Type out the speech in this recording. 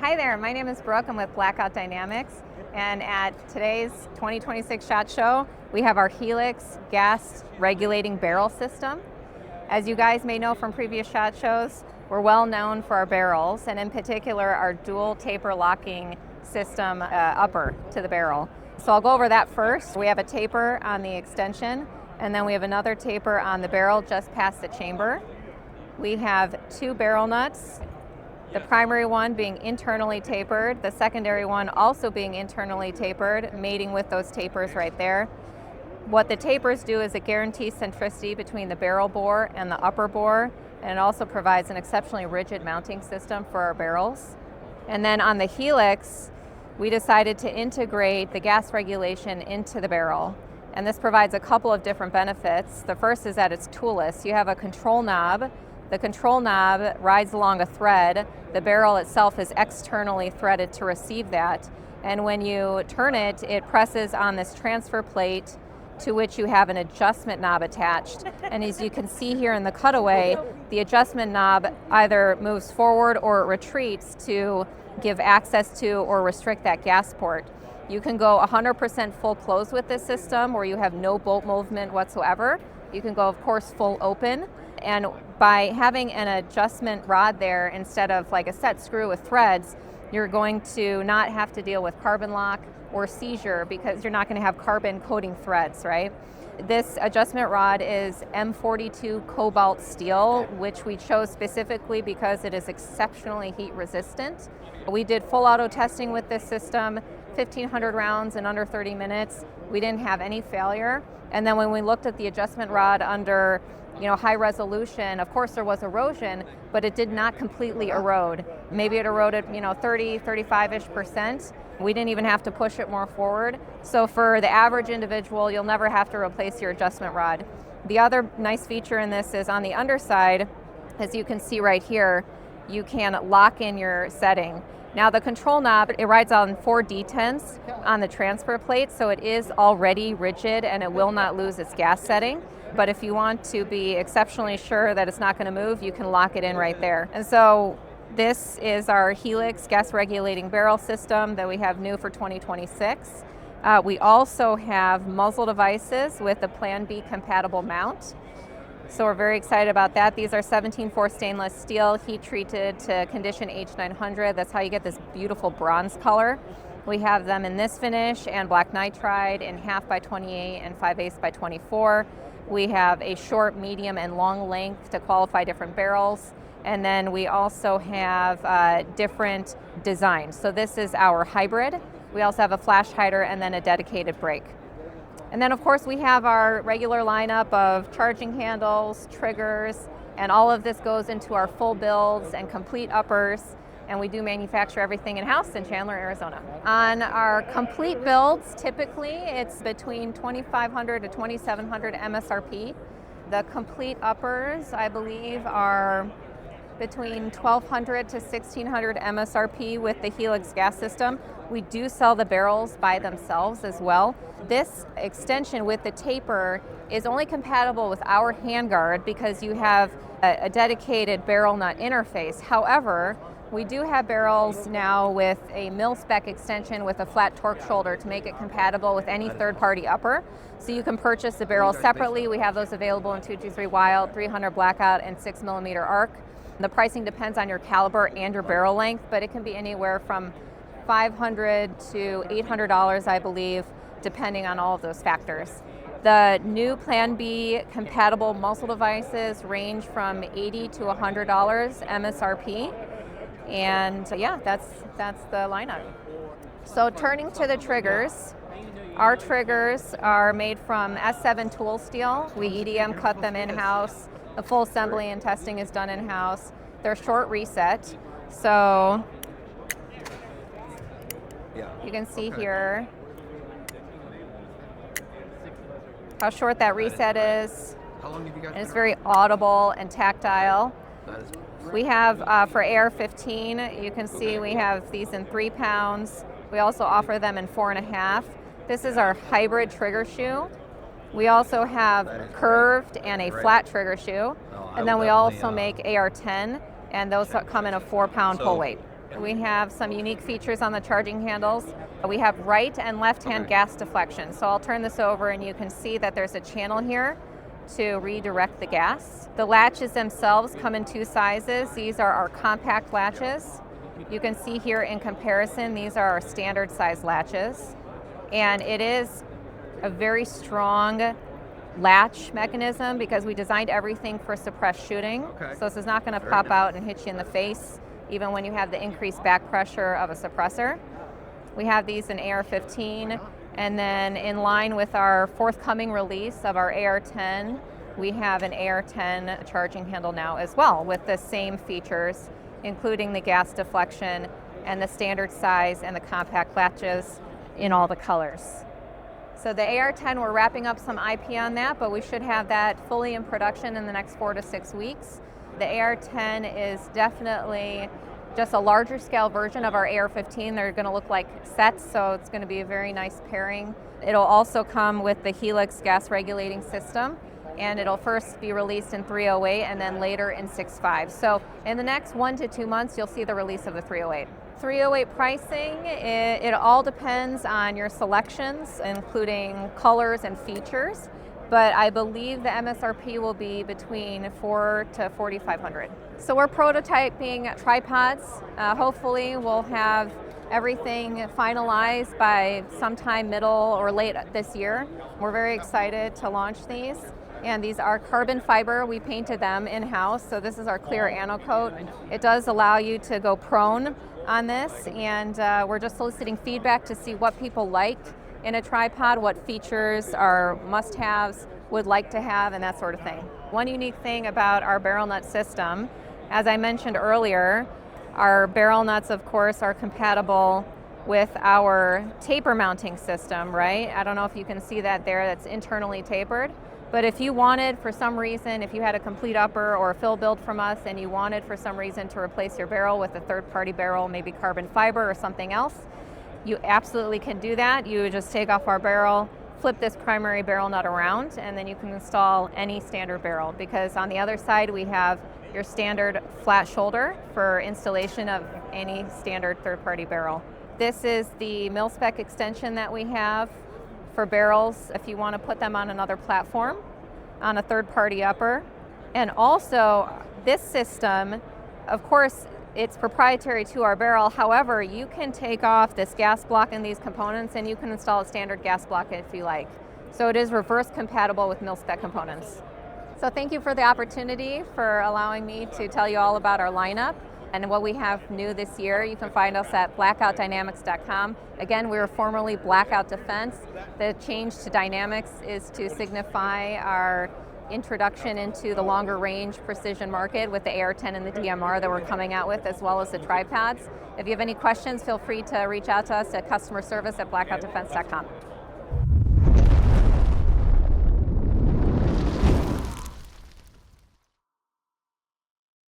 Hi there, my name is Brooke. I'm with Blackout Dynamics, and at today's 2026 SHOT Show, we have our Helix gas regulating barrel system. As you guys may know from previous SHOT Shows, we're well known for our barrels, and in particular our dual taper locking system upper to the barrel. So I'll go over that first. We have a taper on the extension, and then we have another taper on the barrel just past the chamber. We have two barrel nuts, the primary one being internally tapered, the secondary one also being internally tapered, mating with those tapers right there. What the tapers do is it guarantees centricity between the barrel bore and the upper bore, and it also provides an exceptionally rigid mounting system for our barrels. And then on the Helix, we decided to integrate the gas regulation into the barrel. And this provides a couple of different benefits. The first is that it's toolless. You have a control knob. The control knob rides along a thread. The barrel itself is externally threaded to receive that. And when you turn it, it presses on this transfer plate to which you have an adjustment knob attached. And as you can see here in the cutaway, the adjustment knob either moves forward or it retreats to give access to or restrict that gas port. You can go 100% full close with this system where you have no bolt movement whatsoever. You can go, of course, full open. And by having an adjustment rod there instead of like a set screw with threads, you're going to not have to deal with carbon lock or seizure because you're not going to have carbon coating threads, right? This adjustment rod is M42 cobalt steel, which we chose specifically because it is exceptionally heat resistant. We did full auto testing with this system, 1,500 rounds in under 30 minutes. We didn't have any failure. And then when we looked at the adjustment rod under high resolution, of course there was erosion, but it did not completely erode. Maybe it eroded 30, 35-ish%. We didn't even have to push it more forward. So for the average individual, you'll never have to replace your adjustment rod. The other nice feature in this is on the underside, as you can see right here, you can lock in your setting. Now the control knob, it rides on 4 detents on the transfer plate, so it is already rigid and it will not lose its gas setting. But if you want to be exceptionally sure that it's not going to move, you can lock it in right there. And so this is our Helix gas regulating barrel system that we have new for 2026. We also have muzzle devices with a Plan B compatible mount. So we're very excited about that. These are 17-4 stainless steel, heat treated to condition H900. That's how you get this beautiful bronze color. We have them in this finish and black nitride in 1/2 by 28 and 5/8 by 24. We have a short, medium, and long length to qualify different barrels. And then we also have different designs. So this is our hybrid. We also have a flash hider and then a dedicated brake. And then of course we have our regular lineup of charging handles, triggers, and all of this goes into our full builds and complete uppers. And we do manufacture everything in-house in Chandler, Arizona. On our complete builds, typically it's between 2,500 to 2,700 MSRP. The complete uppers, I believe, are between 1,200 to 1,600 MSRP with the Helix gas system. We do sell the barrels by themselves as well. This extension with the taper is only compatible with our handguard because you have a dedicated barrel nut interface. However, we do have barrels now with a mil-spec extension with a flat torque shoulder to make it compatible with any third-party upper. So you can purchase the barrels separately. We have those available in 223 Wild, 300 Blackout, and 6mm arc. The pricing depends on your caliber and your barrel length, but it can be anywhere from $500 to $800, I believe, depending on all of those factors. The new Plan B compatible muzzle devices range from $80 to $100 MSRP. And yeah, that's the lineup. So turning to the triggers, our triggers are made from S7 tool steel. We EDM cut them in-house. The full assembly and testing is done in-house. They're short reset. So you can see here how short that reset is. How long have you got? And it's very audible and tactile. We have for AR-15, you can see we have these in 3 pounds. We also offer them in 4.5. This is our hybrid trigger shoe. We also have curved and a flat trigger shoe. And then we also make AR-10, and those come in a 4-pound pull weight. We have some unique features on the charging handles. We have right and left hand gas deflection. So I'll turn this over and you can see that there's a channel here to redirect the gas. The latches themselves come in two sizes. These are our compact latches. You can see here in comparison, these are our standard size latches. And it is a very strong latch mechanism because we designed everything for suppressed shooting. So this is not going to pop out and hit you in the face, even when you have the increased back pressure of a suppressor. We have these in AR-15, and then in line with our forthcoming release of our AR-10, we have an AR-10 charging handle now as well with the same features, including the gas deflection and the standard size and the compact latches in all the colors. So the AR-10, we're wrapping up some IP on that, but we should have that fully in production in the next 4 to 6 weeks. The AR-10 is definitely just a larger scale version of our AR-15. They're going to look like sets, so it's going to be a very nice pairing. It'll also come with the Helix gas regulating system, and it'll first be released in 308 and then later in 6.5. So in the next 1 to 2 months, you'll see the release of the 308. 308 pricing, it all depends on your selections, including colors and features, but I believe the MSRP will be between $4,000 to $4,500. So we're prototyping tripods. Hopefully we'll have everything finalized by sometime middle or late this year. We're very excited to launch these. And these are carbon fiber. We painted them in-house, so this is our clear ano-coat. It does allow you to go prone on this, and we're just soliciting feedback to see what people like in a tripod, what features are must-haves, would like to have, and that sort of thing. One unique thing about our barrel nut system, as I mentioned earlier, our barrel nuts, of course, are compatible with our taper mounting system, right? I don't know if you can see that there, that's internally tapered. But if you wanted, for some reason, if you had a complete upper or a fill build from us and you wanted for some reason to replace your barrel with a third-party barrel, maybe carbon fiber or something else, you absolutely can do that. You would just take off our barrel, flip this primary barrel nut around, and then you can install any standard barrel, because on the other side we have your standard flat shoulder for installation of any standard third-party barrel. This is the mil-spec extension that we have for barrels if you want to put them on another platform, on a third-party upper. And also, this system, of course, it's proprietary to our barrel. However, you can take off this gas block and these components and you can install a standard gas block if you like. So it is reverse compatible with mil-spec components. So thank you for the opportunity for allowing me to tell you all about our lineup and what we have new this year. You can find us at blackoutdynamics.com. Again, we were formerly Blackout Defense. The change to Dynamics is to signify our introduction into the longer range precision market with the AR-10 and the DMR that we're coming out with, as well as the tripods. If you have any questions, feel free to reach out to us at customer service@blackoutdefense.com.